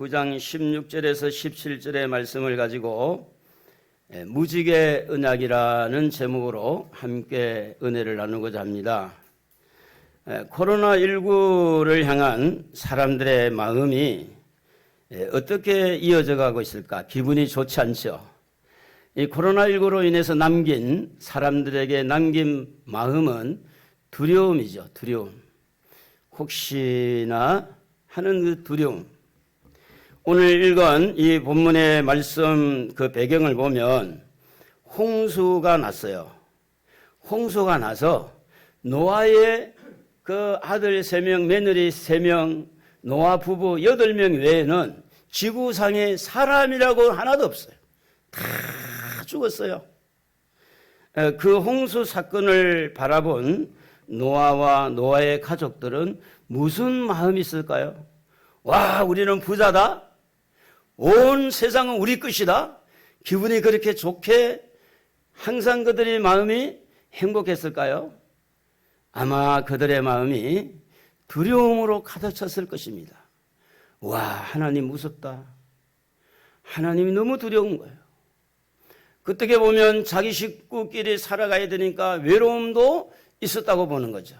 9장 16절에서 17절의 말씀을 가지고 무지개 언약이라는 제목으로 함께 은혜를 나누고자 합니다. 코로나19를 향한 사람들의 마음이 어떻게 이어져 가고 있을까? 기분이 좋지 않죠. 이 코로나19로 인해서 사람들에게 남긴 마음은 두려움이죠. 두려움. 혹시나 하는 그 두려움. 오늘 읽은 이 본문의 말씀 그 배경을 보면 홍수가 났어요. 홍수가 나서 노아의 그 아들 3명, 며느리 3명, 노아 부부 8명 외에는 지구상에 사람이라고 하나도 없어요. 다 죽었어요. 그 홍수 사건을 바라본 노아와 노아의 가족들은 무슨 마음이 있을까요? 와, 우리는 부자다. 온 세상은 우리 것이다. 기분이 그렇게 좋게 항상 그들의 마음이 행복했을까요? 아마 그들의 마음이 두려움으로 가득 찼을 것입니다. 와, 하나님 무섭다. 하나님이 너무 두려운 거예요. 그때 보면 자기 식구끼리 살아가야 되니까 외로움도 있었다고 보는 거죠.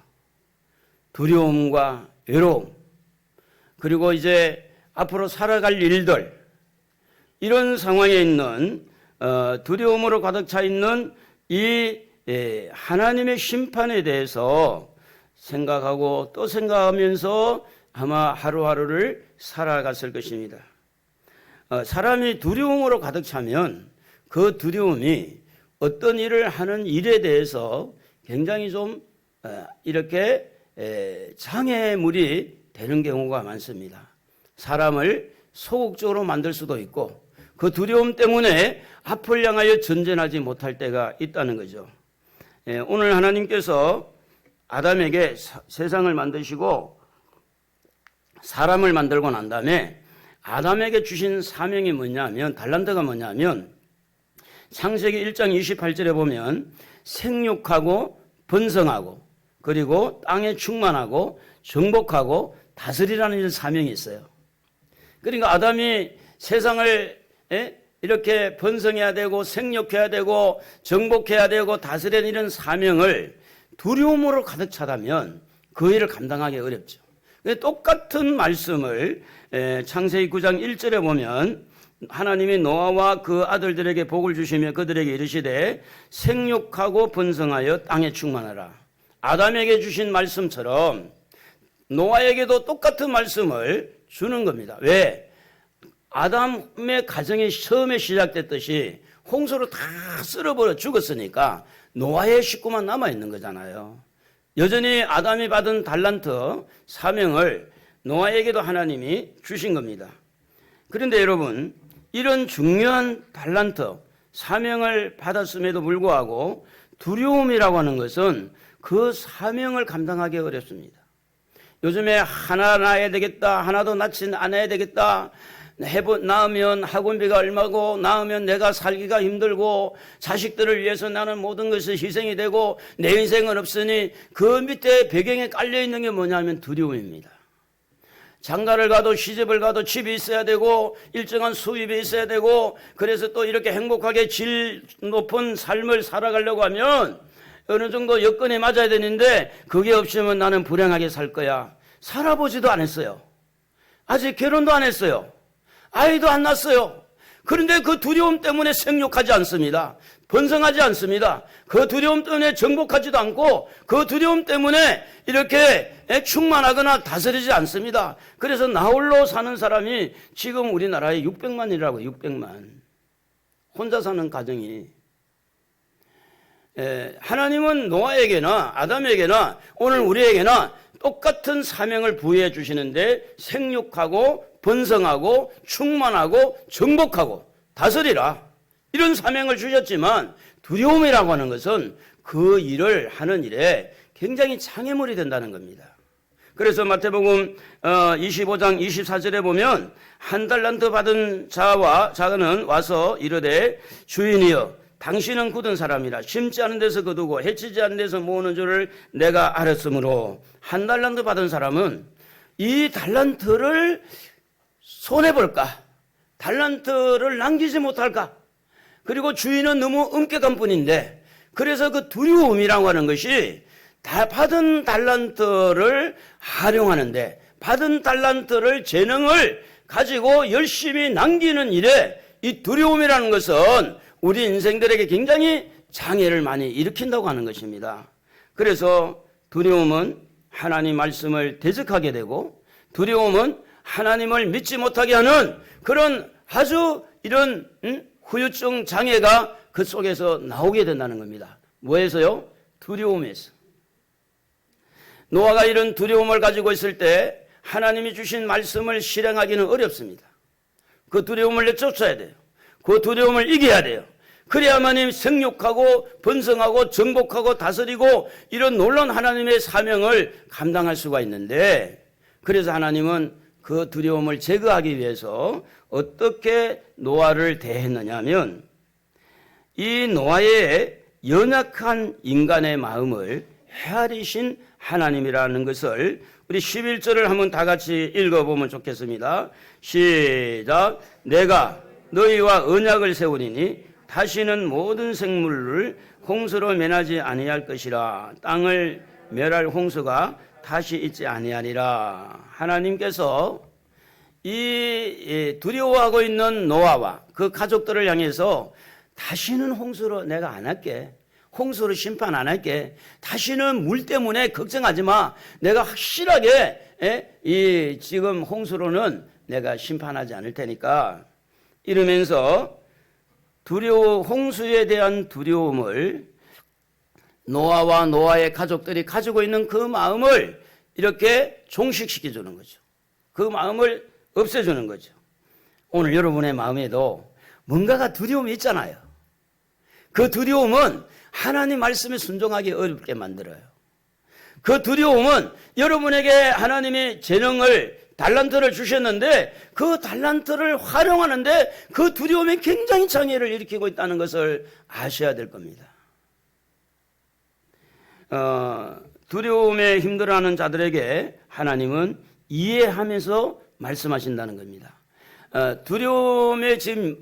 두려움과 외로움. 그리고 이제 앞으로 살아갈 일들, 이런 상황에 있는 두려움으로 가득 차 있는 이 하나님의 심판에 대해서 생각하고 또 생각하면서 아마 하루하루를 살아갔을 것입니다. 사람이 두려움으로 가득 차면 그 두려움이 어떤 일을 하는 일에 대해서 굉장히 좀 이렇게 장애물이 되는 경우가 많습니다. 사람을 소극적으로 만들 수도 있고 그 두려움 때문에 앞을 향하여 전진하지 못할 때가 있다는 거죠. 오늘 하나님께서 아담에게 세상을 만드시고 사람을 만들고 난 다음에 아담에게 주신 사명이 뭐냐면, 달란트가 뭐냐면 창세기 1장 28절에 보면 생육하고 번성하고 그리고 땅에 충만하고 정복하고 다스리라는 사명이 있어요. 그러니까 아담이 세상을 이렇게 번성해야 되고 생육해야 되고 정복해야 되고 다스려야 이런 사명을 두려움으로 가득 차다면 그 일을 감당하기 어렵죠. 똑같은 말씀을 창세기 9장 1절에 보면 하나님이 노아와 그 아들들에게 복을 주시며 그들에게 이르시되 생육하고 번성하여 땅에 충만하라. 아담에게 주신 말씀처럼 노아에게도 똑같은 말씀을 주는 겁니다. 왜? 아담의 가정이 처음에 시작됐듯이 홍수로 다 쓸어버려 죽었으니까 노아의 식구만 남아있는 거잖아요. 여전히 아담이 받은 달란트 사명을 노아에게도 하나님이 주신 겁니다. 그런데 여러분, 이런 중요한 달란트 사명을 받았음에도 불구하고 두려움이라고 하는 것은 그 사명을 감당하기 어렵습니다. 요즘에 하나 낳아야 되겠다, 하나도 낳지 않아야 되겠다, 낳으면 학원비가 얼마고, 낳으면 내가 살기가 힘들고, 자식들을 위해서 나는 모든 것이 희생이 되고 내 인생은 없으니 그 밑에 배경에 깔려있는 게 뭐냐면 두려움입니다. 장가를 가도 시집을 가도 집이 있어야 되고 일정한 수입이 있어야 되고, 그래서 또 이렇게 행복하게 질 높은 삶을 살아가려고 하면 어느 정도 여건에 맞아야 되는데 그게 없으면 나는 불행하게 살 거야. 살아보지도 않았어요. 아직 결혼도 안 했어요. 아이도 안 낳았어요. 그런데 그 두려움 때문에 생육하지 않습니다. 번성하지 않습니다. 그 두려움 때문에 정복하지도 않고 그 두려움 때문에 이렇게 충만하거나 다스리지 않습니다. 그래서 나홀로 사는 사람이 지금 우리나라에 600만이라고 600만. 혼자 사는 가정이. 하나님은 노아에게나 아담에게나 오늘 우리에게나 똑같은 사명을 부여해 주시는데 생육하고 번성하고 충만하고 정복하고 다스리라, 이런 사명을 주셨지만 두려움이라고 하는 것은 그 일을 하는 일에 굉장히 장애물이 된다는 겁니다. 그래서 마태복음 25장 24절에 보면 한 달란트 받은 자는 와서 이르되 주인이여 당신은 굳은 사람이라 심지 않은 데서 거두고 해치지 않은 데서 모으는 줄을 내가 알았으므로 한 달란트 받은 사람은 이 달란트를 손해볼까? 달란트를 남기지 못할까? 그리고 주인은 너무 엄격한 분인데, 그래서 그 두려움이라고 하는 것이 다 받은 달란트를 활용하는데, 받은 달란트를 재능을 가지고 열심히 남기는 일에 이 두려움이라는 것은 우리 인생들에게 굉장히 장애를 많이 일으킨다고 하는 것입니다. 그래서 두려움은 하나님 말씀을 대적하게 되고, 두려움은 하나님을 믿지 못하게 하는 그런 아주 이런 후유증 장애가 그 속에서 나오게 된다는 겁니다. 뭐에서요? 두려움에서. 노아가 이런 두려움을 가지고 있을 때 하나님이 주신 말씀을 실행하기는 어렵습니다. 그 두려움을 내쫓아야 돼요. 그 두려움을 이겨야 돼요. 그래야만이 생육하고 번성하고 정복하고 다스리고 이런 놀라운 하나님의 사명을 감당할 수가 있는데, 그래서 하나님은 그 두려움을 제거하기 위해서 어떻게 노아를 대했느냐 하면, 이 노아의 연약한 인간의 마음을 헤아리신 하나님이라는 것을 우리 11절을 한번 다 같이 읽어보면 좋겠습니다. 시작. 내가 너희와 언약을 세우리니 다시는 모든 생물을 홍수로 면하지 아니할 것이라. 땅을 멸할 홍수가 다시 있지 아니하리라. 하나님께서 이 두려워하고 있는 노아와 그 가족들을 향해서 다시는 홍수로 내가 안 할게. 홍수로 심판 안 할게. 다시는 물 때문에 걱정하지 마. 내가 확실하게 이 지금 홍수로는 내가 심판하지 않을 테니까. 이러면서 홍수에 대한 두려움을 노아와 노아의 가족들이 가지고 있는 그 마음을 이렇게 종식시켜 주는 거죠. 그 마음을 없애주는 거죠. 오늘 여러분의 마음에도 뭔가가 두려움이 있잖아요. 그 두려움은 하나님 말씀에 순종하기 어렵게 만들어요. 그 두려움은 여러분에게 하나님이 재능을, 달란트를 주셨는데 그 달란트를 활용하는데 그 두려움이 굉장히 장애를 일으키고 있다는 것을 아셔야 될 겁니다. 두려움에 힘들어하는 자들에게 하나님은 이해하면서 말씀하신다는 겁니다. 두려움에 지금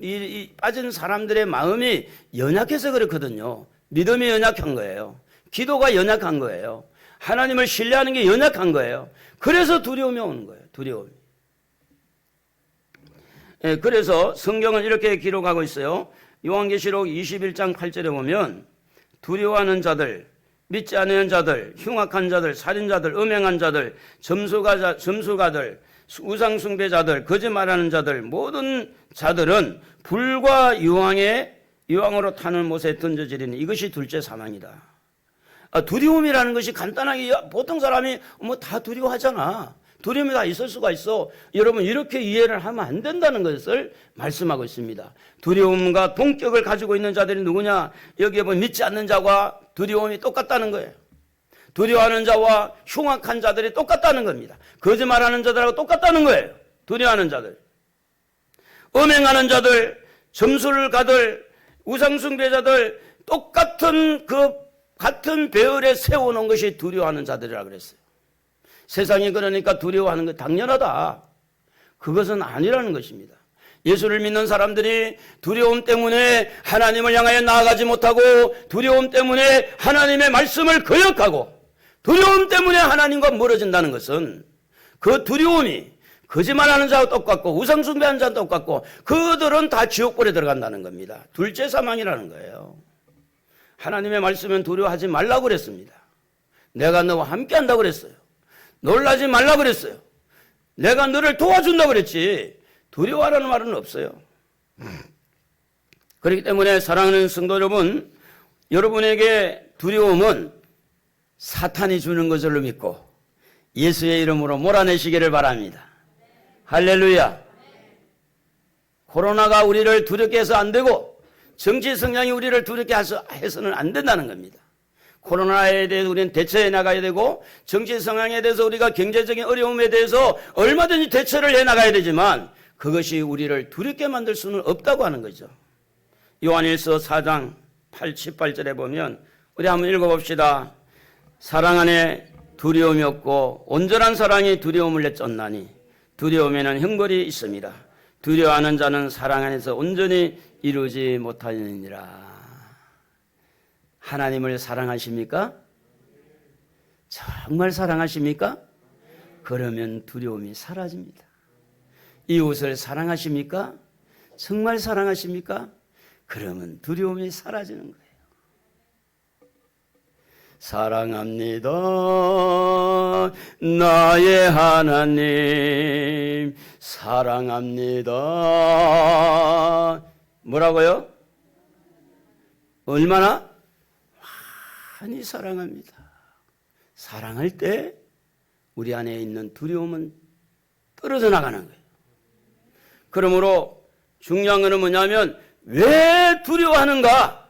빠진 사람들의 마음이 연약해서 그렇거든요. 믿음이 연약한 거예요. 기도가 연약한 거예요. 하나님을 신뢰하는 게 연약한 거예요. 그래서 두려움이 오는 거예요. 두려움이. 그래서 성경은 이렇게 기록하고 있어요. 요한계시록 21장 8절에 보면 두려워하는 자들, 믿지 않는 자들, 흉악한 자들, 살인자들, 음행한 자들, 점수가들, 우상숭배자들, 거짓말하는 자들, 모든 자들은 불과 유황으로 타는 못에 던져지리니 이것이 둘째 사망이다. 두려움이라는 것이 간단하게 보통 사람이 다 두려워하잖아. 두려움이 다 있을 수가 있어. 여러분 이렇게 이해를 하면 안 된다는 것을 말씀하고 있습니다. 두려움과 동격을 가지고 있는 자들이 누구냐? 여기에 보면 믿지 않는 자와 두려움이 똑같다는 거예요. 두려워하는 자와 흉악한 자들이 똑같다는 겁니다. 거짓말하는 자들하고 똑같다는 거예요. 두려워하는 자들, 음행하는 자들, 점수를 가들, 우상숭배자들, 똑같은 같은 배열에 세워놓은 것이 두려워하는 자들이라 그랬어요. 세상이 그러니까 두려워하는 거 당연하다. 그것은 아니라는 것입니다. 예수를 믿는 사람들이 두려움 때문에 하나님을 향하여 나아가지 못하고, 두려움 때문에 하나님의 말씀을 거역하고, 두려움 때문에 하나님과 멀어진다는 것은 그 두려움이 거짓말하는 자와 똑같고 우상숭배하는 자와 똑같고 그들은 다 지옥불에 들어간다는 겁니다. 둘째 사망이라는 거예요. 하나님의 말씀은 두려워하지 말라고 그랬습니다. 내가 너와 함께 한다고 그랬어요. 놀라지 말라고 그랬어요. 내가 너를 도와준다고 그랬지 두려워하라는 말은 없어요. 그렇기 때문에 사랑하는 성도 여러분, 여러분에게 두려움은 사탄이 주는 것으로 믿고 예수의 이름으로 몰아내시기를 바랍니다. 할렐루야. 코로나가 우리를 두렵게 해서 안 되고 정치 성향이 우리를 두렵게 해서는 안 된다는 겁니다. 코로나에 대해서 우리는 대처해 나가야 되고 정치 성향에 대해서 우리가 경제적인 어려움에 대해서 얼마든지 대처를 해 나가야 되지만 그것이 우리를 두렵게 만들 수는 없다고 하는 거죠. 요한일서 4장 8, 18절에 보면 우리 한번 읽어봅시다. 사랑 안에 두려움이 없고 온전한 사랑이 두려움을 내쫓나니 두려움에는 형벌이 있습니다. 두려워하는 자는 사랑 안에서 온전히 이루지 못하느니라. 하나님을 사랑하십니까? 정말 사랑하십니까? 그러면 두려움이 사라집니다. 이웃을 사랑하십니까? 정말 사랑하십니까? 그러면 두려움이 사라지는 거예요. 사랑합니다. 나의 하나님 사랑합니다. 뭐라고요? 얼마나? 많이 사랑합니다. 사랑할 때 우리 안에 있는 두려움은 떨어져 나가는 거예요. 그러므로 중요한 것은 뭐냐면 왜 두려워하는가?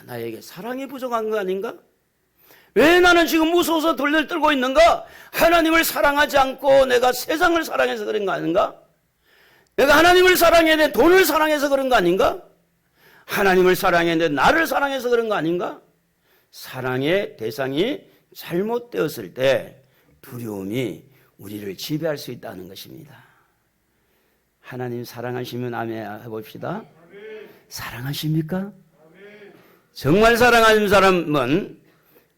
나에게 사랑이 부족한 거 아닌가? 왜 나는 지금 무서워서 돌들 떨고 있는가? 하나님을 사랑하지 않고 내가 세상을 사랑해서 그런 거 아닌가? 내가 하나님을 사랑해야 돼 돈을 사랑해서 그런 거 아닌가? 하나님을 사랑해야 돼 나를 사랑해서 그런 거 아닌가? 사랑의 대상이 잘못되었을 때 두려움이 우리를 지배할 수 있다는 것입니다. 하나님 사랑하시면 아멘 해봅시다. 사랑하십니까? 정말 사랑하는 사람은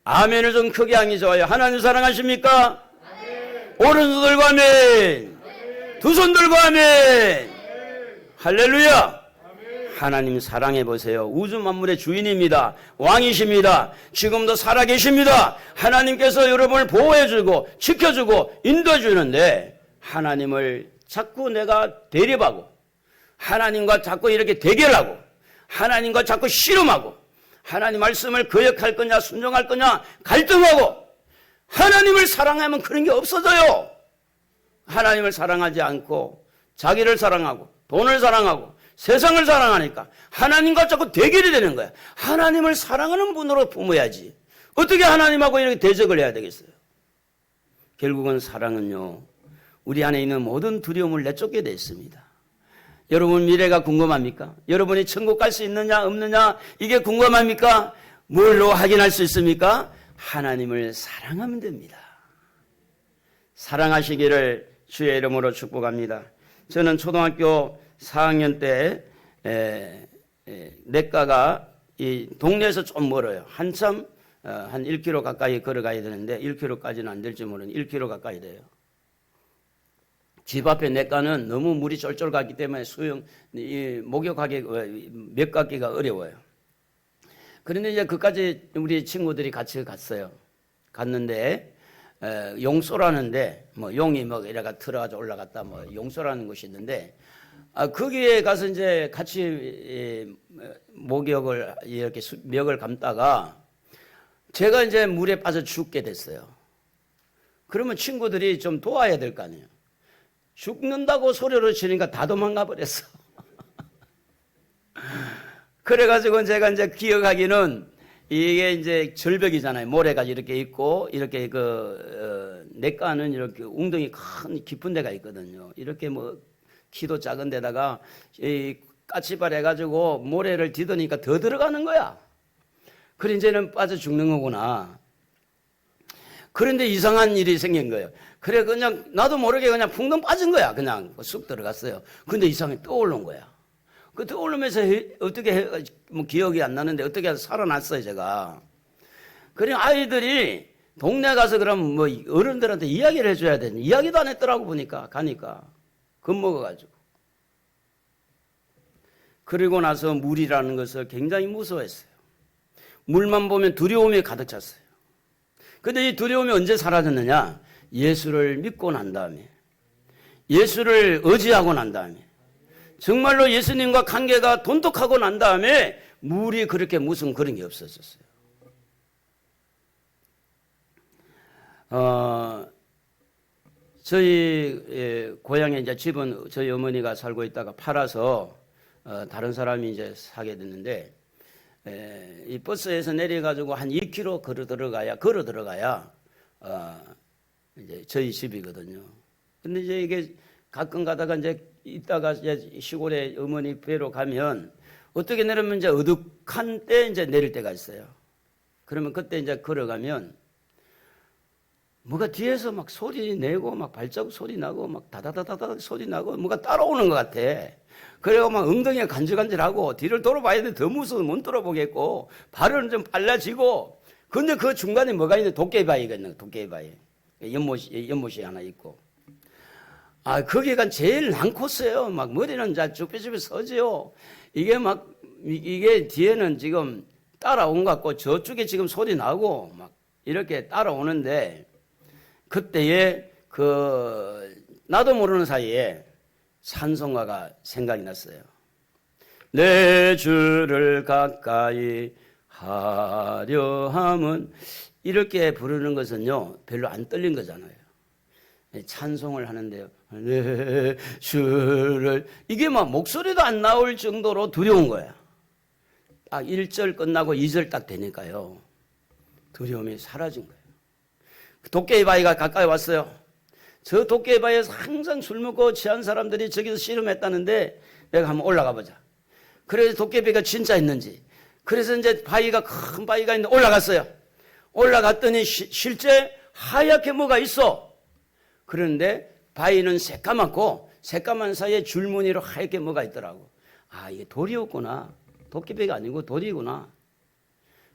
아멘을 좀 크게 하기 좋아요. 하나님 사랑하십니까? 오른손 들고 아멘. 두 손 들고 아멘. 할렐루야. 하나님 사랑해 보세요. 우주 만물의 주인입니다. 왕이십니다. 지금도 살아계십니다. 하나님께서 여러분을 보호해주고 지켜주고 인도해주는데 하나님을 자꾸 내가 대립하고 하나님과 자꾸 이렇게 대결하고 하나님과 자꾸 씨름하고 하나님 말씀을 거역할 거냐 순종할 거냐 갈등하고 하나님을 사랑하면 그런 게 없어져요. 하나님을 사랑하지 않고 자기를 사랑하고 돈을 사랑하고 세상을 사랑하니까 하나님과 자꾸 대결이 되는 거야. 하나님을 사랑하는 분으로 품어야지. 어떻게 하나님하고 이렇게 대적을 해야 되겠어요? 결국은 사랑은요, 우리 안에 있는 모든 두려움을 내쫓게 돼 있습니다. 여러분 미래가 궁금합니까? 여러분이 천국 갈 수 있느냐 없느냐 이게 궁금합니까? 뭘로 확인할 수 있습니까? 하나님을 사랑하면 됩니다. 사랑하시기를 주의 이름으로 축복합니다. 저는 초등학교 4학년 때 내과가 이 동네에서 좀 멀어요. 한참 한 1km 가까이 걸어가야 되는데 1km까지는 안 될지 모르는 1km 가까이 돼요. 집 앞에 내과는 너무 물이 쫄쫄 가기 때문에 목욕하기 몇 가기가 어려워요. 그런데 이제 그까지 우리 친구들이 같이 갔어요. 갔는데 용소라는데 뭐 용이 뭐 이래가 들어가지고 올라갔다 뭐 용소라는 곳이 있는데 거기에 가서 이제 같이 목욕을 이렇게 멱을 감다가 제가 이제 물에 빠져 죽게 됐어요. 그러면 친구들이 좀 도와야 될 거 아니에요. 죽는다고 소리를 치니까 다 도망가 버렸어. 그래가지고 제가 이제 기억하기는 이게 이제 절벽이잖아요. 모래가 이렇게 있고 이렇게 내과는 이렇게 웅덩이 큰 깊은 데가 있거든요. 이렇게 뭐 키도 작은 데다가 이 까치발 해가지고 모래를 디드니까 더 들어가는 거야. 그래 이제는 빠져 죽는 거구나. 그런데 이상한 일이 생긴 거예요. 그래 그냥 나도 모르게 그냥 풍덩 빠진 거야. 그냥 쑥 들어갔어요. 근데 이상하게 떠오른 거야. 그 떠오르면서 어떻게 뭐 기억이 안 나는데 어떻게 해서 살아났어요 제가. 그래 아이들이 동네 가서 그럼 뭐 어른들한테 이야기를 해줘야 되는 이야기도 안 했더라고 보니까 가니까 겁먹어가지고. 그리고 나서 물이라는 것을 굉장히 무서워했어요. 물만 보면 두려움이 가득 찼어요. 근데 이 두려움이 언제 사라졌느냐? 예수를 믿고 난 다음에, 예수를 의지하고 난 다음에, 정말로 예수님과 관계가 돈독하고 난 다음에 물이 그렇게 무슨 그런 게 없어졌어요. 저희 고향에 이제 집은 저희 어머니가 살고 있다가 팔아서 다른 사람이 이제 사게 됐는데 이 버스에서 내려가지고 한 2km 걸어 들어가야 이제 저희 집이거든요. 근데 이제 이게 가끔 가다가 이제 있다가 이제 시골에 어머니 뵈러 가면 어떻게 내리면 이제 어둑한 때 이제 내릴 때가 있어요. 그러면 그때 이제 걸어가면 뭐가 뒤에서 막 소리 내고 막 발자국 소리 나고 막 다다다다다 소리 나고 뭐가 따라오는 것 같아. 그리고 막 엉덩이가 간질간질하고 뒤를 돌아봐야 돼. 더 무서워서 못 돌아보겠고 발은 좀 빨라지고. 근데 그 중간에 뭐가 있는데 도깨비바위가 있는 거야. 도깨비바위. 연못이 하나 있고. 아, 거기가 제일 난 코스예요. 막 머리는 자 쭈뼛쭈뼛 서지요. 이게 뒤에는 지금 따라온 것 같고 저쪽에 지금 소리 나고 막 이렇게 따라오는데 그때에 나도 모르는 사이에 찬송가가 생각이 났어요. 내 주를 가까이 하려 함은 이렇게 부르는 것은요 별로 안 떨린 거잖아요. 찬송을 하는데요. 내 주를 이게 막 목소리도 안 나올 정도로 두려운 거야. 딱 1절 끝나고 2절 딱 되니까요. 두려움이 사라진 거예요. 도깨비바위가 가까이 왔어요. 저 도깨비바위에서 항상 술 먹고 취한 사람들이 저기서 씨름했다는데 내가 한번 올라가 보자. 그래서 도깨비가 진짜 있는지. 그래서 이제 큰 바위가 있는데 올라갔어요. 올라갔더니 실제 하얗게 뭐가 있어. 그런데 바위는 새까맣고 새까만 사이에 줄무늬로 하얗게 뭐가 있더라고. 아, 이게 돌이었구나. 도깨비가 아니고 돌이구나.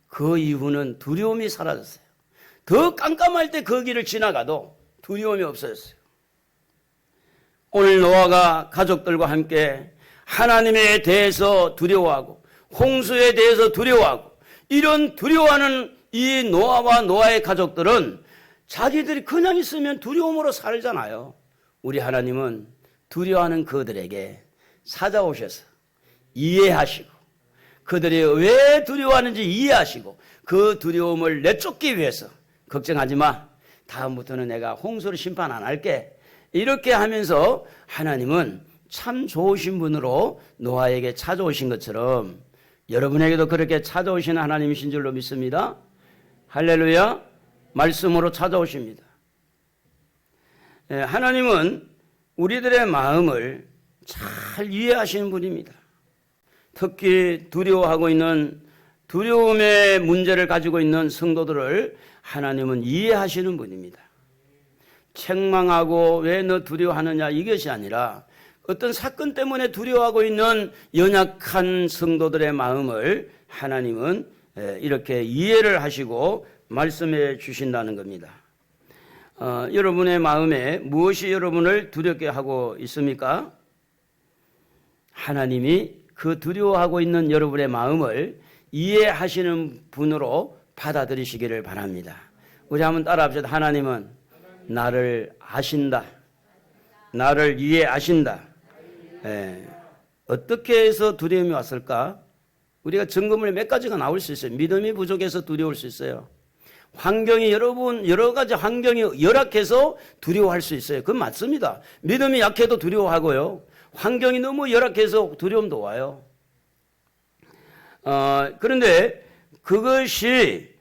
그 이후는 두려움이 사라졌어요. 더 깜깜할 때 그 길을 지나가도 두려움이 없어졌어요. 오늘 노아가 가족들과 함께 하나님에 대해서 두려워하고 홍수에 대해서 두려워하고 이런 두려워하는 이 노아와 노아의 가족들은 자기들이 그냥 있으면 두려움으로 살잖아요. 우리 하나님은 두려워하는 그들에게 찾아오셔서 이해하시고 그들이 왜 두려워하는지 이해하시고 그 두려움을 내쫓기 위해서 걱정하지 마. 다음부터는 내가 홍수를 심판 안 할게. 이렇게 하면서 하나님은 참 좋으신 분으로 노아에게 찾아오신 것처럼 여러분에게도 그렇게 찾아오시는 하나님이신 줄로 믿습니다. 할렐루야. 말씀으로 찾아오십니다. 하나님은 우리들의 마음을 잘 이해하시는 분입니다. 특히 두려워하고 있는 두려움의 문제를 가지고 있는 성도들을 하나님은 이해하시는 분입니다. 책망하고 왜 너 두려워하느냐 이것이 아니라 어떤 사건 때문에 두려워하고 있는 연약한 성도들의 마음을 하나님은 이렇게 이해를 하시고 말씀해 주신다는 겁니다. 여러분의 마음에 무엇이 여러분을 두렵게 하고 있습니까? 하나님이 그 두려워하고 있는 여러분의 마음을 이해하시는 분으로 받아들이시기를 바랍니다. 우리 한번 따라합시다. 하나님은 나를 아신다. 나를 이해하신다. 어떻게 해서 두려움이 왔을까? 우리가 점검을 몇 가지가 나올 수 있어요. 믿음이 부족해서 두려울 수 있어요. 환경이 여러 가지 환경이 열악해서 두려워할 수 있어요. 그건 맞습니다. 믿음이 약해도 두려워하고요. 환경이 너무 열악해서 두려움도 와요. 그런데 그것이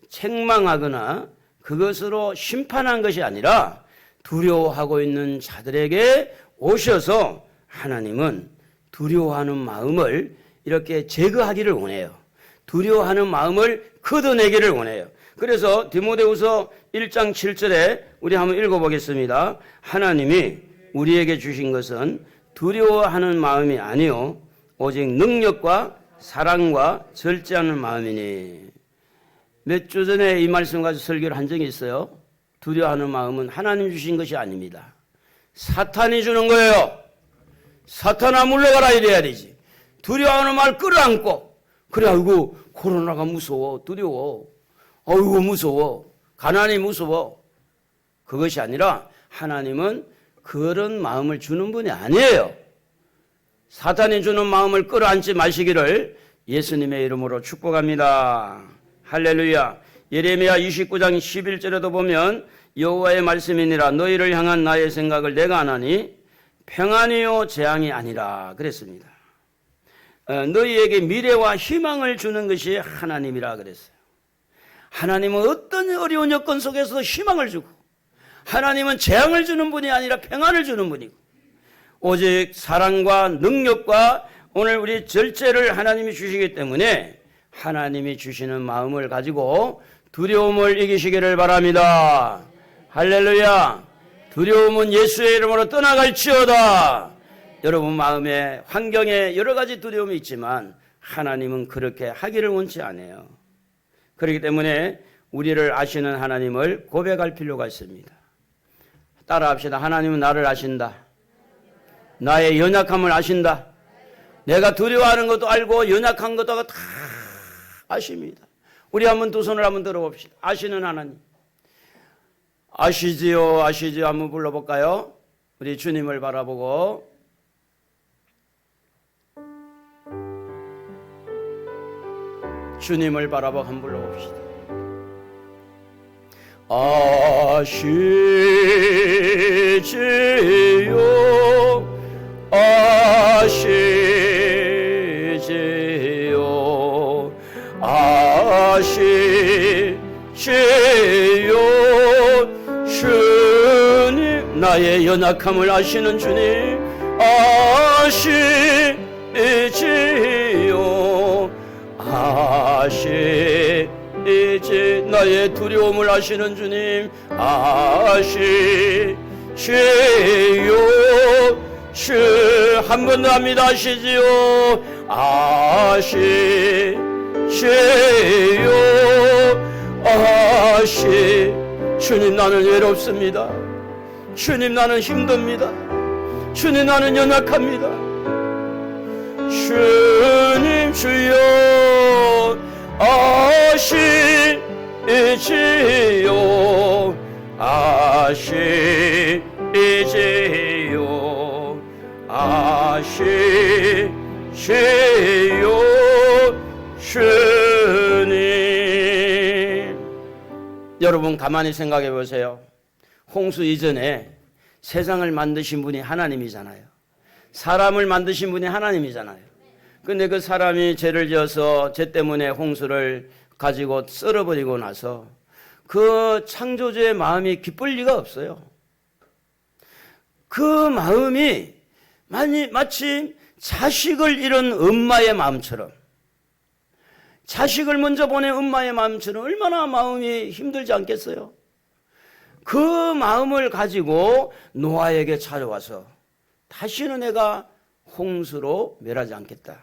책망하거나 그것으로 심판한 것이 아니라 두려워하고 있는 자들에게 오셔서 하나님은 두려워하는 마음을 이렇게 제거하기를 원해요. 두려워하는 마음을 걷어내기를 원해요. 그래서 디모데후서 1장 7절에 우리 한번 읽어보겠습니다. 하나님이 우리에게 주신 것은 두려워하는 마음이 아니요 오직 능력과 사랑과 절제하는 마음이니. 몇 주 전에 이 말씀 가지고 설교를 한 적이 있어요. 두려워하는 마음은 하나님 주신 것이 아닙니다. 사탄이 주는 거예요. 사탄아 물러가라 이래야 되지. 두려워하는 말 끌어안고 그래 아이고 코로나가 무서워 두려워 아이고 무서워 가난이 무서워 그것이 아니라 하나님은 그런 마음을 주는 분이 아니에요. 사탄이 주는 마음을 끌어안지 마시기를 예수님의 이름으로 축복합니다. 할렐루야. 예레미야 29장 11절에도 보면 여호와의 말씀이니라 너희를 향한 나의 생각을 내가 아나니 평안이요 재앙이 아니라 그랬습니다. 너희에게 미래와 희망을 주는 것이 하나님이라 그랬어요. 하나님은 어떤 어려운 여건 속에서도 희망을 주고 하나님은 재앙을 주는 분이 아니라 평안을 주는 분이고 오직 사랑과 능력과 오늘 우리 절제를 하나님이 주시기 때문에 하나님이 주시는 마음을 가지고 두려움을 이기시기를 바랍니다. 할렐루야. 두려움은 예수의 이름으로 떠나갈지어다. 여러분 마음에 환경에 여러 가지 두려움이 있지만 하나님은 그렇게 하기를 원치 않아요. 그렇기 때문에 우리를 아시는 하나님을 고백할 필요가 있습니다. 따라합시다. 하나님은 나를 아신다. 나의 연약함을 아신다. 내가 두려워하는 것도 알고 연약한 것도 다 아십니다. 우리 한번 두 손을 한번 들어봅시다. 아시는 하나님. 아시지요, 아시지요. 한번 불러볼까요? 우리 주님을 바라보고 주님을 바라보고 한번 불러봅시다. 아시지요, 아시지요, 아시지요. 주님, 나의 연약함을 아시는 주님, 아시지요, 아시지. 나의 두려움을 아시는 주님, 아시지요. 주 한 번 더 합니다. 아시지요, 아시지요, 아시. 주님, 나는 외롭습니다. 주님, 나는 힘듭니다. 주님, 나는 연약합니다. 주님, 주여 아시지요, 아시지요, 아시지요. 주님, 여러분 가만히 생각해 보세요. 홍수 이전에 세상을 만드신 분이 하나님이잖아요. 사람을 만드신 분이 하나님이잖아요. 근데 그 사람이 죄를 지어서 죄 때문에 홍수를 가지고 썰어버리고 나서 그 창조주의 마음이 기쁠 리가 없어요. 그 마음이 마치 자식을 잃은 엄마의 마음처럼, 자식을 먼저 보낸 엄마의 마음처럼 얼마나 마음이 힘들지 않겠어요? 그 마음을 가지고 노아에게 찾아와서 다시는 내가 홍수로 멸하지 않겠다.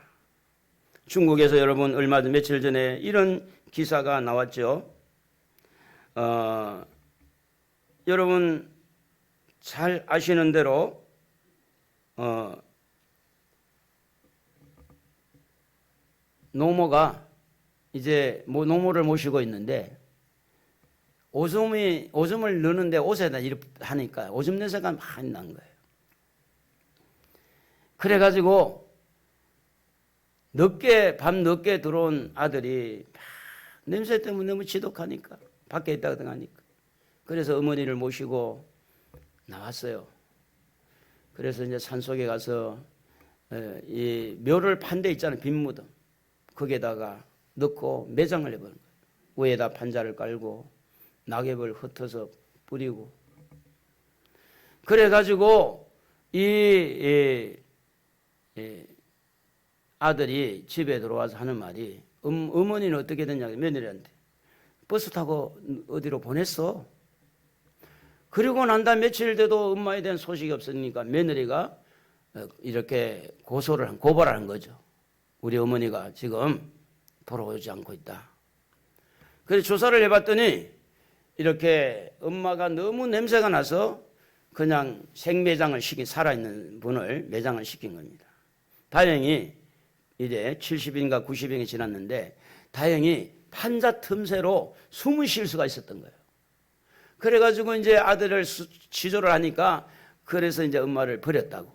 중국에서 여러분 얼마 전 며칠 전에 이런 기사가 나왔죠. 여러분 잘 아시는 대로 노모가 이제 노모를 모시고 있는데 오줌을 넣는데 옷에다 이렇게 하니까 오줌 냄새가 많이 난 거예요. 그래가지고 밤 늦게 들어온 아들이 냄새 때문에 너무 지독하니까 밖에 있다가 하니까 그래서 어머니를 모시고 나왔어요. 그래서 이제 산속에 가서 이 묘를 판 데 있잖아요. 빈 무덤 거기에다가 넣고 매장을 해버린 거예요. 위에다 판자를 깔고 낙엽을 흩어서 뿌리고 그래가지고 이 아들이 집에 들어와서 하는 말이 어머니는 어떻게 됐냐고 며느리한테 버스 타고 어디로 보냈어. 그리고 난 다음 며칠 돼도 엄마에 대한 소식이 없으니까 며느리가 이렇게 고발을 한 거죠. 우리 어머니가 지금 돌아오지 않고 있다. 그래서 조사를 해봤더니 이렇게 엄마가 너무 냄새가 나서 그냥 생매장을 살아있는 분을 매장을 시킨 겁니다. 다행히 이제 70인가 90인이 지났는데 다행히 판자 틈새로 숨을 쉴 수가 있었던 거예요. 그래가지고 이제 아들을 치조를 하니까 그래서 이제 엄마를 버렸다고.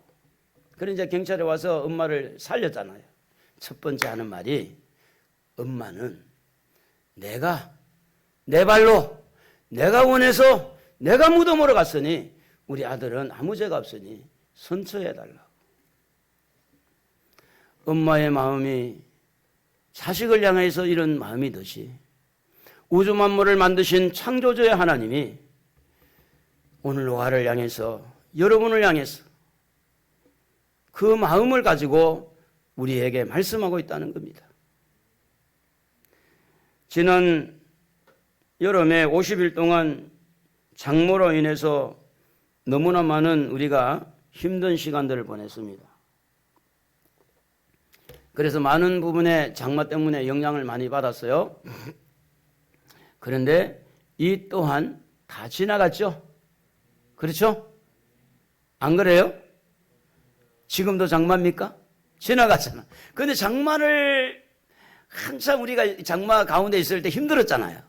그래 이제 경찰에 와서 엄마를 살렸잖아요. 첫 번째 하는 말이 엄마는 내가 내 발로 내가 원해서 내가 무덤으로 갔으니 우리 아들은 아무 죄가 없으니 선처해달라고. 엄마의 마음이 자식을 향해서 이런 마음이듯이 우주 만물을 만드신 창조주의 하나님이 오늘 노아를 향해서 여러분을 향해서 그 마음을 가지고 우리에게 말씀하고 있다는 겁니다. 지난 여름에 50일 동안 장마로 인해서 너무나 많은 우리가 힘든 시간들을 보냈습니다. 그래서 많은 부분에 장마 때문에 영향을 많이 받았어요. 그런데 이 또한 다 지나갔죠? 그렇죠? 안 그래요? 지금도 장마입니까? 지나갔잖아. 근데 장마를 한참 우리가 장마 가운데 있을 때 힘들었잖아요.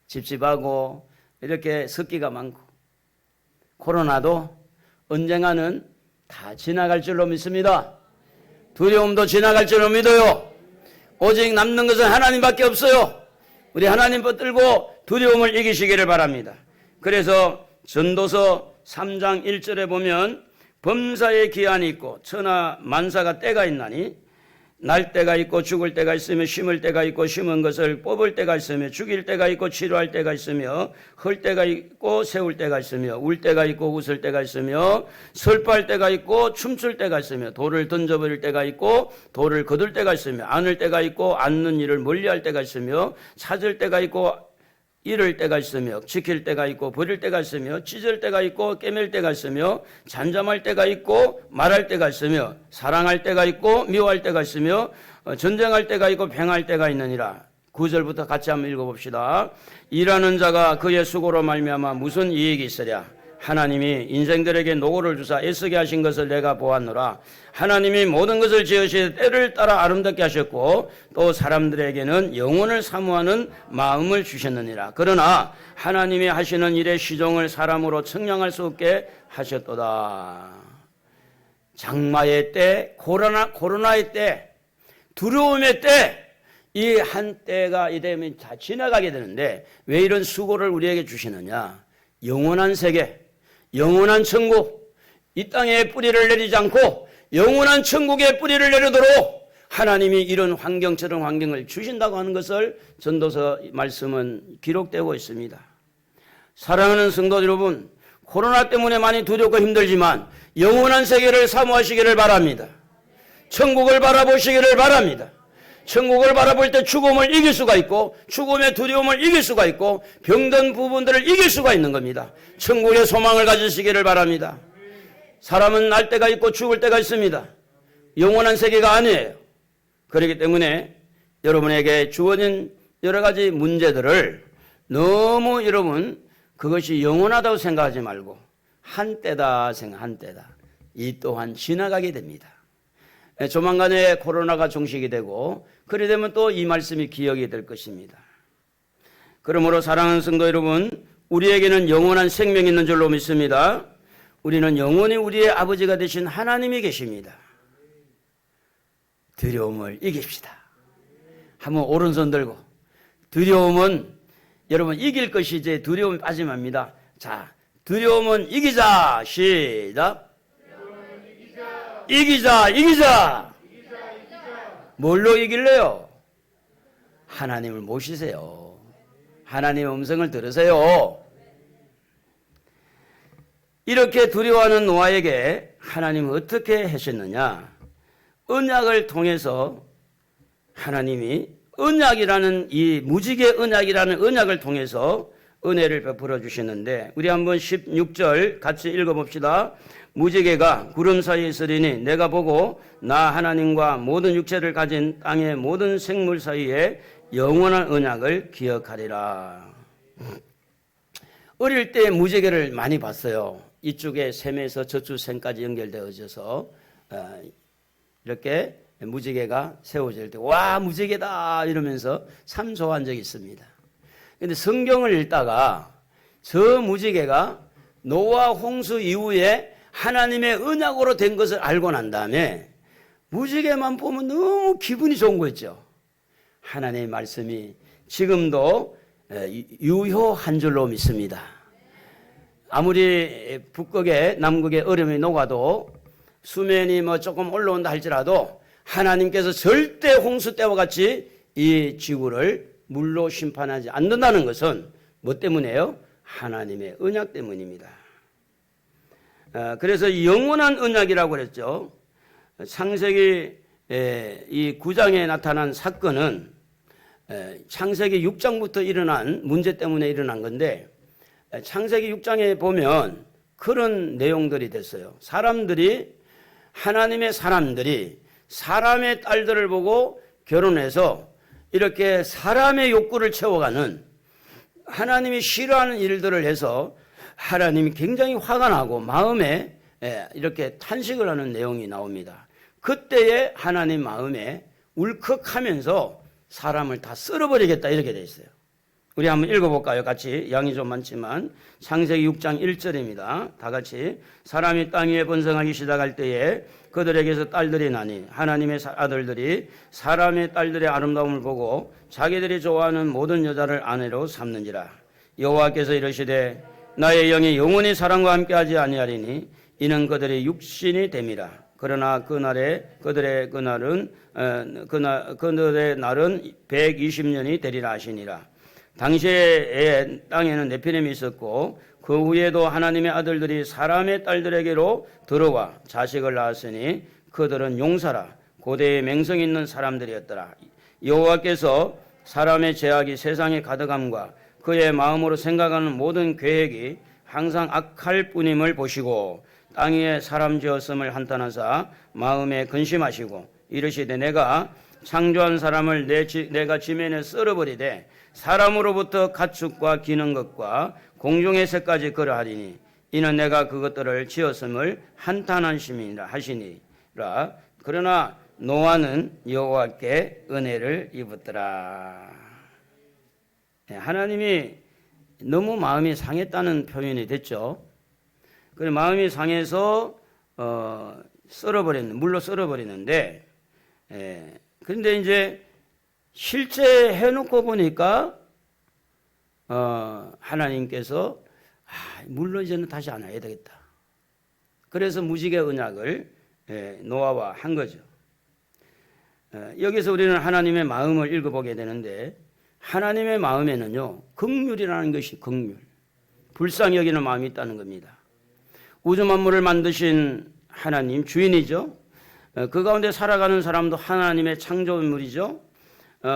찝찝하고 이렇게 습기가 많고. 코로나도 언젠가는 다 지나갈 줄로 믿습니다. 두려움도 지나갈 줄로 믿어요. 오직 남는 것은 하나님밖에 없어요. 우리 하나님 붙들고 두려움을 이기시기를 바랍니다. 그래서 전도서 3장 1절에 보면 범사에 기한이 있고 천하 만사가 때가 있나니 날 때가 있고 죽을 때가 있으며 심을 때가 있고 심은 것을 뽑을 때가 있으며 죽일 때가 있고 치료할 때가 있으며 헐 때가 있고 세울 때가 있으며 울 때가 있고 웃을 때가 있으며 슬퍼할 때가 있고 춤출 때가 있으며 돌을 던져버릴 때가 있고 돌을 거둘 때가 있으며 안을 때가 있고 안는 일을 멀리할 때가 있으며 찾을 때가 있고 잃을 때가 있으며 지킬 때가 있고 버릴 때가 있으며 찢을 때가 있고 깨맬 때가 있으며 잠잠할 때가 있고 말할 때가 있으며 사랑할 때가 있고 미워할 때가 있으며 전쟁할 때가 있고 평할 때가 있느니라. 9절부터 같이 한번 읽어봅시다. 일하는 자가 그의 수고로 말미암아 무슨 이익이 있으랴. 하나님이 인생들에게 노고를 주사 애쓰게 하신 것을 내가 보았노라. 하나님이 모든 것을 지으시되 때를 따라 아름답게 하셨고 또 사람들에게는 영혼을 사모하는 마음을 주셨느니라. 그러나 하나님이 하시는 일의 시종을 사람으로 측량할 수 없게 하셨도다. 장마의 때, 코로나의 때, 두려움의 때, 이 한때가 이되면 다 지나가게 되는데 왜 이런 수고를 우리에게 주시느냐. 영원한 세계, 영원한 천국, 이 땅에 뿌리를 내리지 않고 영원한 천국에 뿌리를 내리도록 하나님이 이런 환경처럼 환경을 주신다고 하는 것을 전도서 말씀은 기록되고 있습니다. 사랑하는 성도 여러분, 코로나 때문에 많이 두렵고 힘들지만 영원한 세계를 사모하시기를 바랍니다. 천국을 바라보시기를 바랍니다. 천국을 바라볼 때 죽음을 이길 수가 있고 죽음의 두려움을 이길 수가 있고 병든 부분들을 이길 수가 있는 겁니다. 천국의 소망을 가지시기를 바랍니다. 사람은 날 때가 있고 죽을 때가 있습니다. 영원한 세계가 아니에요. 그렇기 때문에 여러분에게 주어진 여러 가지 문제들을 너무 여러분 그것이 영원하다고 생각하지 말고 한때다 생각, 한때다. 이 또한 지나가게 됩니다. 조만간에 코로나가 종식이 되고 그래 되면 또 이 말씀이 기억이 될 것입니다. 그러므로 사랑하는 성도 여러분, 우리에게는 영원한 생명이 있는 줄로 믿습니다. 우리는 영원히 우리의 아버지가 되신 하나님이 계십니다. 두려움을 이깁시다. 한번 오른손 들고 두려움은 여러분 이길 것이지 두려움이 빠지면 합니다. 자, 두려움은 이기자. 시작. 이기자. 뭘로 이길래요? 하나님을 모시세요. 하나님의 음성을 들으세요. 이렇게 두려워하는 노아에게 하나님은 어떻게 하셨느냐? 언약을 통해서 하나님이 언약이라는 이 무지개 언약이라는 언약을 통해서 은혜를 베풀어 주시는데 우리 한번 16절 같이 읽어봅시다. 무지개가 구름 사이에 있으리니 내가 보고 나 하나님과 모든 육체를 가진 땅의 모든 생물 사이에 영원한 언약을 기억하리라. 어릴 때 무지개를 많이 봤어요. 이쪽에 샘에서 저쪽 샘까지 연결되어져서 이렇게 무지개가 세워질 때 와 무지개다 이러면서 참 좋아한 적이 있습니다. 그런데 성경을 읽다가 저 무지개가 노아 홍수 이후에 하나님의 언약으로 된 것을 알고 난 다음에 무지개만 보면 너무 기분이 좋은 거였죠. 하나님의 말씀이 지금도 유효한 줄로 믿습니다. 아무리 북극에 남극에 얼음이 녹아도 수면이 뭐 조금 올라온다 할지라도 하나님께서 절대 홍수 때와 같이 이 지구를 물로 심판하지 않는다는 것은 뭐 때문이에요? 하나님의 언약 때문입니다. 그래서 영원한 언약이라고 그랬죠. 창세기 이 9장에 나타난 사건은 창세기 6장부터 일어난 문제 때문에 일어난 건데 창세기 6장에 보면 그런 내용들이 됐어요. 하나님의 사람들이 사람의 딸들을 보고 결혼해서 이렇게 사람의 욕구를 채워가는 하나님이 싫어하는 일들을 해서 하나님이 굉장히 화가 나고 마음에 이렇게 탄식을 하는 내용이 나옵니다. 그때에 하나님 마음에 울컥하면서 사람을 다 쓸어버리겠다 이렇게 돼 있어요. 우리 한번 읽어볼까요? 같이. 양이 좀 많지만 창세기 6장 1절입니다. 다 같이. 사람이 땅 위에 번성하기 시작할 때에 그들에게서 딸들이 나니 하나님의 아들들이 사람의 딸들의 아름다움을 보고 자기들이 좋아하는 모든 여자를 아내로 삼는지라. 여호와께서 이르시되 나의 영이 영원히 사람과 함께하지 아니하리니 이는 그들의 육신이 됨이라. 그러나 그들의 날은 120년이 되리라 하시니라. 당시에 땅에는 네피림이 있었고 그 후에도 하나님의 아들들이 사람의 딸들에게로 들어와 자식을 낳았으니 그들은 용사라 고대의 맹성 있는 사람들이었더라. 여호와께서 사람의 죄악이 세상에 가득함과 그의 마음으로 생각하는 모든 계획이 항상 악할 뿐임을 보시고 땅 위에 사람 지었음을 한탄하사 마음에 근심하시고 이르시되 내가 창조한 사람을 내가 지면에 썰어버리되 사람으로부터 가축과 기는 것과 공중의 새까지 그러하리니 이는 내가 그것들을 지었음을 한탄하심이라 하시니라. 그러나 노아는 여호와께 은혜를 입었더라. 하나님이 너무 마음이 상했다는 표현이 됐죠. 그래서 마음이 상해서 물로 썰어버리는데 그런데 이제 실제 해놓고 보니까 하나님께서 물론 이제는 다시 안 해야 되겠다. 그래서 무지개 언약을 노아와 한 거죠. 여기서 우리는 하나님의 마음을 읽어보게 되는데 하나님의 마음에는요 긍휼이라는 것이 불쌍히 여기는 마음이 있다는 겁니다. 우주 만물을 만드신 하나님 주인이죠. 그 가운데 살아가는 사람도 하나님의 창조물이죠.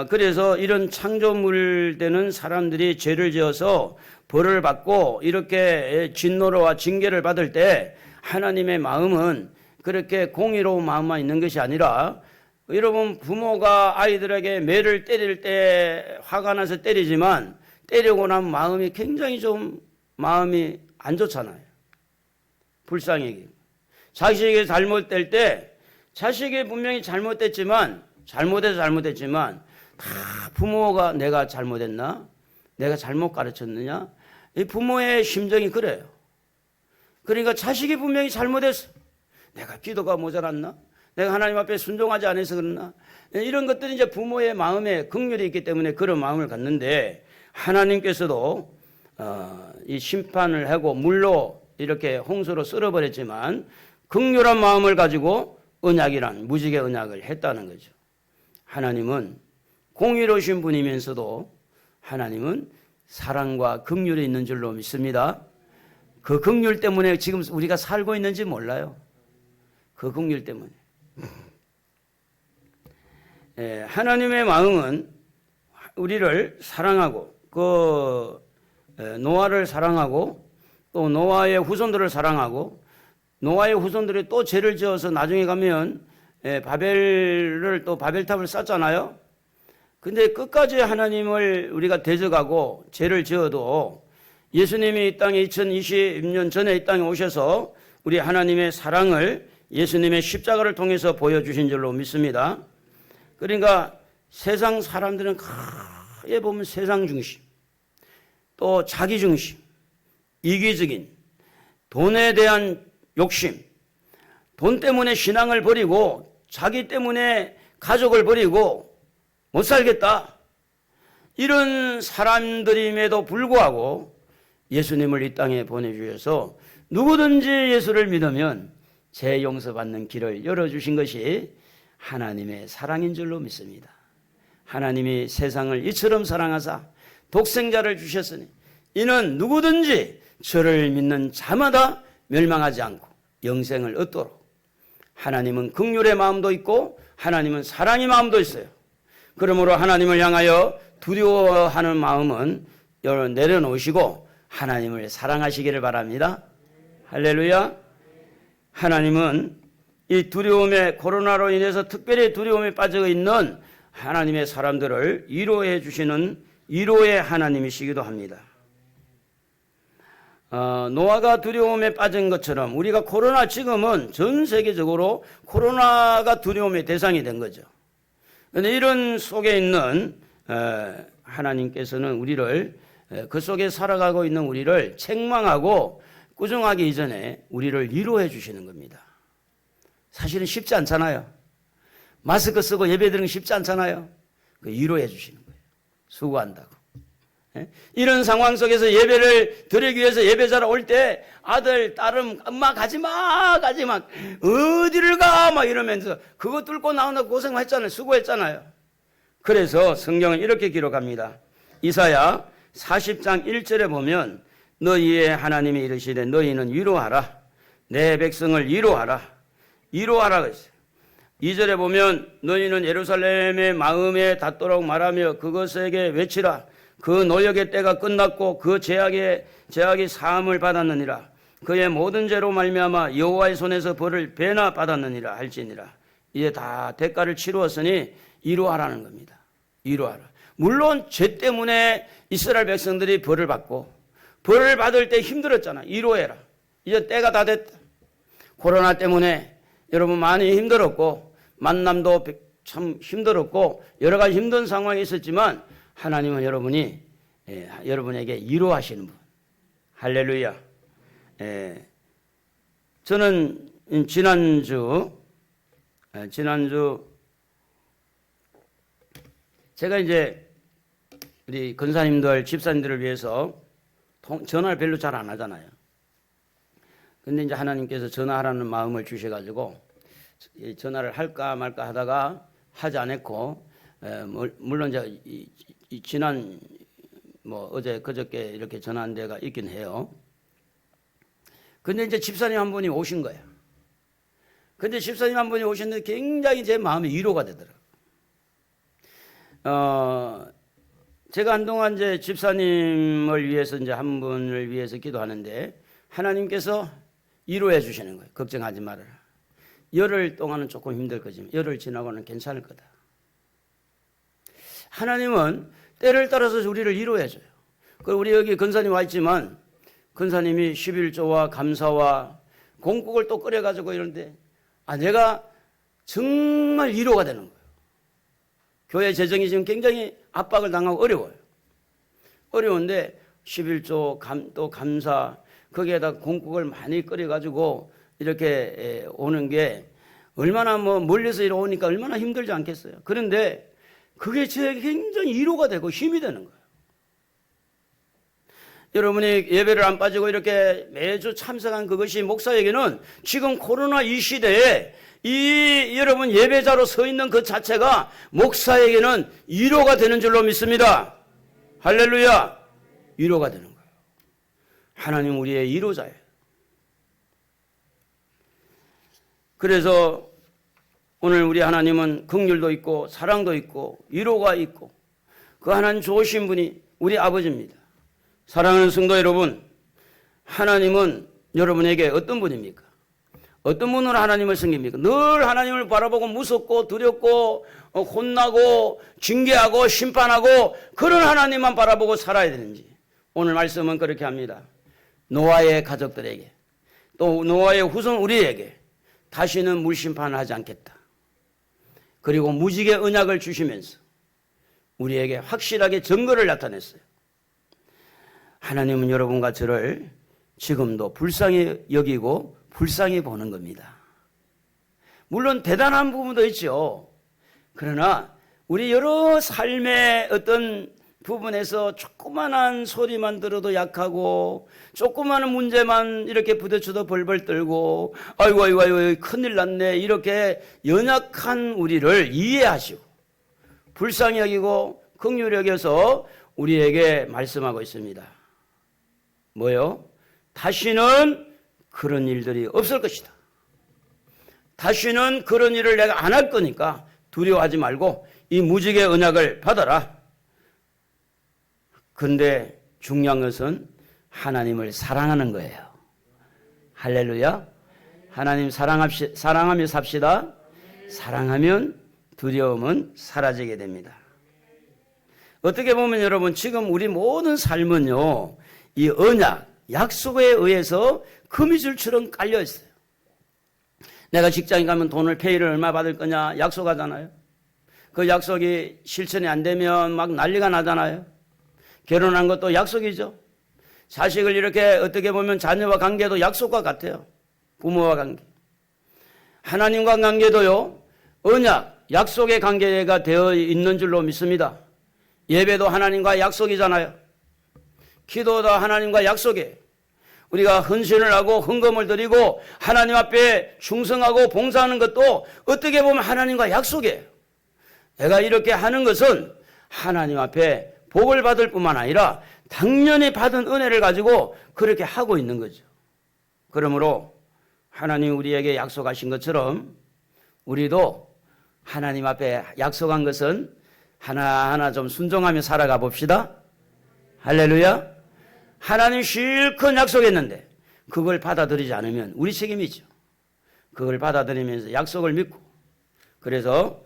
그래서 이런 창조물 되는 사람들이 죄를 지어서 벌을 받고 이렇게 진노로와 징계를 받을 때 하나님의 마음은 그렇게 공의로운 마음만 있는 것이 아니라 여러분 부모가 아이들에게 매를 때릴 때 화가 나서 때리지만 때리고 나면 마음이 굉장히 좀 마음이 안 좋잖아요. 불쌍히 자식에게 잘못될 때 자식이 분명히 잘못됐지만 다 부모가 내가 잘못했나? 내가 잘못 가르쳤느냐? 이 부모의 심정이 그래요. 그러니까 자식이 분명히 잘못했어. 내가 기도가 모자랐나? 내가 하나님 앞에 순종하지 않아서 그러나? 이런 것들이 이제 부모의 마음에 긍휼이 있기 때문에 그런 마음을 갖는데 하나님께서도 이 심판을 하고 물로 이렇게 홍수로 썰어버렸지만 긍휼한 마음을 가지고 언약이란 무지개 언약을 했다는 거죠. 하나님은 공의로우신 분이면서도 하나님은 사랑과 긍휼이 있는 줄로 믿습니다. 그 긍휼 때문에 지금 우리가 살고 있는지 몰라요. 그 긍휼 때문에. 하나님의 마음은 우리를 사랑하고 노아를 사랑하고 또 노아의 후손들을 사랑하고 노아의 후손들이 또 죄를 지어서 나중에 가면 바벨탑을 쌓잖아요. 근데 끝까지 하나님을 우리가 대적하고 죄를 지어도 예수님이 이 땅에 2020년 전에 이 땅에 오셔서 우리 하나님의 사랑을 예수님의 십자가를 통해서 보여주신 줄로 믿습니다. 그러니까 세상 사람들은 크게 보면 세상 중심, 또 자기 중심, 이기적인, 돈에 대한 욕심, 돈 때문에 신앙을 버리고 자기 때문에 가족을 버리고 못 살겠다. 이런 사람들임에도 불구하고 예수님을 이 땅에 보내주셔서 누구든지 예수를 믿으면 죄 용서받는 길을 열어주신 것이 하나님의 사랑인 줄로 믿습니다. 하나님이 세상을 이처럼 사랑하사 독생자를 주셨으니 이는 누구든지 저를 믿는 자마다 멸망하지 않고 영생을 얻도록. 하나님은 긍휼의 마음도 있고 하나님은 사랑의 마음도 있어요. 그러므로 하나님을 향하여 두려워하는 마음은 내려놓으시고 하나님을 사랑하시기를 바랍니다. 할렐루야. 하나님은 이 두려움에, 코로나로 인해서 특별히 두려움에 빠져 있는 하나님의 사람들을 위로해 주시는 위로의 하나님이시기도 합니다. 노아가 두려움에 빠진 것처럼 우리가 코로나, 지금은 전 세계적으로 코로나가 두려움의 대상이 된 거죠. 그런데 이런 속에 있는 하나님께서는 우리를, 그 속에 살아가고 있는 우리를 책망하고 꾸중하기 이전에 우리를 위로해 주시는 겁니다. 사실은 쉽지 않잖아요. 마스크 쓰고 예배 드리는 거 쉽지 않잖아요. 그 위로해 주시는 거예요. 수고한다고. 이런 상황 속에서 예배를 드리기 위해서 예배자로 올 때 아들, 딸은 엄마 가지마, 가지마. 어디를 가? 막 이러면서 그거 뚫고 나온다고 고생했잖아요. 수고했잖아요. 그래서 성경은 이렇게 기록합니다. 이사야 40장 1절에 보면 너희의 하나님이 이르시되 너희는 위로하라. 내 백성을 위로하라. 위로하라 그랬어요. 2절에 보면 너희는 예루살렘의 마음에 닿도록 말하며 그것에게 외치라. 그 노역의 때가 끝났고 그 제약이 사함을 받았느니라. 그의 모든 죄로 말미암아 여호와의 손에서 벌을 배나 받았느니라 할지니라. 이제 다 대가를 치루었으니 위로하라는 겁니다. 위로하라. 물론 죄 때문에 이스라엘 백성들이 벌을 받고 벌을 받을 때 힘들었잖아. 위로해라. 이제 때가 다 됐다. 코로나 때문에 여러분 많이 힘들었고 만남도 참 힘들었고 여러 가지 힘든 상황이 있었지만 하나님은 여러분에게 위로하시는 분. 할렐루야. 저는 지난주 제가 이제 우리 권사님들, 집사님들을 위해서 전화를 별로 잘 안 하잖아요. 근데 이제 하나님께서 전화하라는 마음을 주셔가지고 전화를 할까 말까 하다가 하지 않았고, 물론 이제 지난 어제 그저께 이렇게 전화한 데가 있긴 해요. 근데 이제 집사님 한 분이 오신 거예요. 근데 집사님 한 분이 오셨는데 굉장히 제 마음이 위로가 되더라고요. 제가 한동안 이제 집사님을 위해서 이제 한 분을 위해서 기도하는데 하나님께서 위로해 주시는 거예요. 걱정하지 말아라. 열흘 동안은 조금 힘들 거지만 열흘 지나고는 괜찮을 거다. 하나님은 때를 따라서 우리를 위로해 줘요. 그리고 우리 여기 권사님 와 있지만 권사님이 11조와 감사와 공국을 또 끓여가지고 이러는데 내가 정말 위로가 되는 거예요. 교회 재정이 지금 굉장히 압박을 당하고 어려워요. 어려운데 11조 또 감사 거기에다 공국을 많이 끓여가지고 이렇게 오는 게 얼마나 멀리서 이렇게 오니까 얼마나 힘들지 않겠어요. 그런데 그게 제게 굉장히 위로가 되고 힘이 되는 거예요. 여러분이 예배를 안 빠지고 이렇게 매주 참석한 그것이 목사에게는 지금 코로나 이 시대에 여러분 예배자로 서 있는 그 자체가 목사에게는 위로가 되는 줄로 믿습니다. 할렐루야. 위로가 되는 거예요. 하나님 우리의 위로자예요. 그래서 오늘 우리 하나님은 긍휼도 있고 사랑도 있고 위로가 있고 그 하나님 좋으신 분이 우리 아버지입니다. 사랑하는 성도 여러분, 하나님은 여러분에게 어떤 분입니까? 어떤 분으로 하나님을 섬깁니까? 늘 하나님을 바라보고 무섭고 두렵고 혼나고 징계하고 심판하고 그런 하나님만 바라보고 살아야 되는지 오늘 말씀은 그렇게 합니다. 노아의 가족들에게 또 노아의 후손 우리에게 다시는 물심판을 하지 않겠다. 그리고 무지개 언약을 주시면서 우리에게 확실하게 증거를 나타냈어요. 하나님은 여러분과 저를 지금도 불쌍히 여기고 불쌍히 보는 겁니다. 물론 대단한 부분도 있죠. 그러나 우리 여러 삶의 어떤 부분에서 조그만한 소리만 들어도 약하고 조그마한 문제만 이렇게 부딪혀도 벌벌 떨고 아이고 큰일 났네 이렇게 연약한 우리를 이해하시고 불쌍히 여기고 긍휼히 여겨서 우리에게 말씀하고 있습니다. 뭐요? 다시는 그런 일들이 없을 것이다. 다시는 그런 일을 내가 안 할 거니까 두려워하지 말고 이 무지개 언약을 받아라. 근데 중요한 것은 하나님을 사랑하는 거예요. 할렐루야. 하나님 사랑하며 삽시다. 사랑하면 두려움은 사라지게 됩니다. 어떻게 보면 여러분 지금 우리 모든 삶은요, 이 언약, 약속에 의해서 거미줄처럼 깔려 있어요. 내가 직장에 가면 돈을 페이를 얼마 받을 거냐 약속하잖아요. 그 약속이 실천이 안 되면 막 난리가 나잖아요. 결혼한 것도 약속이죠. 자식을 이렇게 어떻게 보면 자녀와 관계도 약속과 같아요. 부모와 관계. 하나님과 관계도요, 언약, 약속의 관계가 되어 있는 줄로 믿습니다. 예배도 하나님과 약속이잖아요. 기도도 하나님과 약속이에요. 우리가 헌신을 하고 헌금을 드리고 하나님 앞에 충성하고 봉사하는 것도 어떻게 보면 하나님과 약속이에요. 내가 이렇게 하는 것은 하나님 앞에 복을 받을 뿐만 아니라 당연히 받은 은혜를 가지고 그렇게 하고 있는 거죠. 그러므로 하나님 우리에게 약속하신 것처럼 우리도 하나님 앞에 약속한 것은 하나하나 좀 순종하며 살아가 봅시다. 할렐루야. 하나님 실컷 약속했는데 그걸 받아들이지 않으면 우리 책임이죠. 그걸 받아들이면서 약속을 믿고, 그래서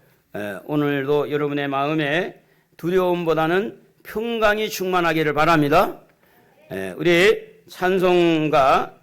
오늘도 여러분의 마음에 두려움보다는 평강이 충만하기를 바랍니다. 우리 찬송가